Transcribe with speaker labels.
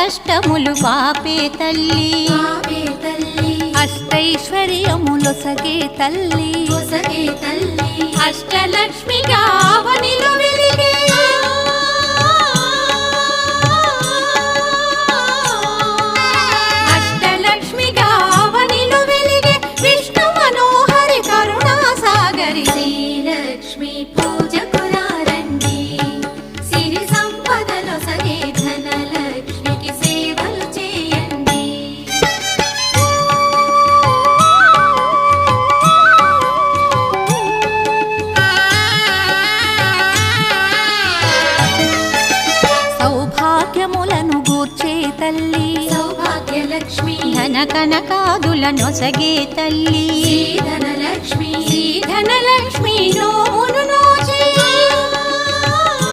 Speaker 1: కష్టములు పాపే తల్లి అష్టైశ్వర్యములొసగే తల్లి అష్టలక్ష్మిగా అవనిలో వెలిగే అష్టలక్ష్మిగా అవనిలో వెలిగే విష్ణు మనోహరి కరుణా సాగరి
Speaker 2: శ్రీలక్ష్మి పూజకురారండి సిరి సంపదలో సగే ధనలక్ష్మికి సేవలు చేయండి
Speaker 1: సౌభాగ్యములను గూర్చే తల్లి
Speaker 2: సౌభాగ్యలక్ష్మి
Speaker 1: ధన కనకాదులనొసగే తల్లి
Speaker 2: ధనలక్ష్మి
Speaker 1: ధనలక్ష్మి నోమును